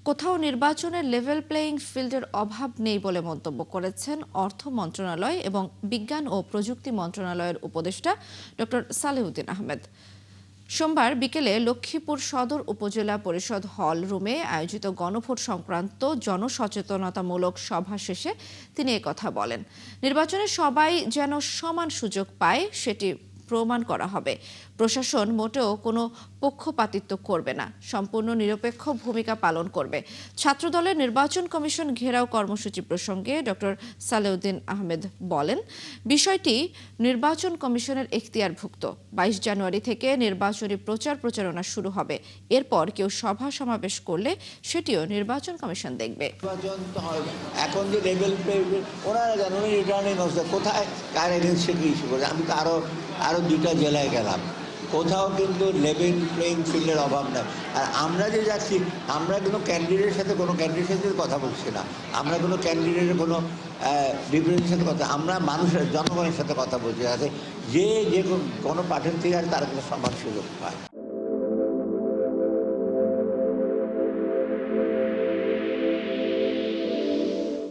কোথাও নির্বাচনের level playing ফিল্ডের অভাব নেই বলে মন্তব্য করেছেন অর্থ মন্ত্রণালয় এবং বিজ্ঞান ও প্রযুক্তি মন্ত্রণালয়ের উপদেষ্টা ডক্টর সালেউদ্দিন আহমেদ। সোমবার বিকেলে লক্ষ্মীপুর সদর উপজেলা পরিষদ হল রুমে আয়োজিত গণভোট সংক্রান্ত জনসচেতনতামূলক সভা শেষে তিনি একথা বলেন। নির্বাচনে সবাই যেন সমান সুযোগ পায় সেটি প্রমাণ করা হবে। প্রশাসন মোটেও কোনো পক্ষপাতিত্ব করবে না, সম্পূর্ণ নিরপেক্ষ ভূমিকা পালন করবে। ছাত্রদলের নির্বাচন কমিশন ঘেরাও কর্মসূচি প্রসঙ্গে ডক্টর সালেউদ্দিন আহমেদ বলেন, বিষয়টি নির্বাচন কমিশনের এখতিয়ারভুক্ত। 22 জানুয়ারি থেকে নির্বাচনী প্রচারণা শুরু হবে। এরপর কেউ সভা সমাবেশ করলে সেটিও নির্বাচন কমিশন দেখবে। এখন যে লেভেল ওনারা জানেন রিটার্নিং অফিসার কোথায় কার এগেন্সে কি ইস্যু করে। আমি তো আরও 2টা জেলায় গেলাম, কোথাও কিন্তু লেভেল প্লেইং ফিল্ডের অভাব নেই। আর আমরা যে যাচ্ছি, আমরা কোনো ক্যান্ডিডেটের সাথে কথা বলছি না, আমরা কোনো ক্যান্ডিডেটের কোনো বিপরীতের সাথে কথা, আমরা মানুষের জনগণের সাথে কথা বলছি, যাতে যে কোনো প্রার্থী আছে তারা কোনো সমান সুযোগ পায়।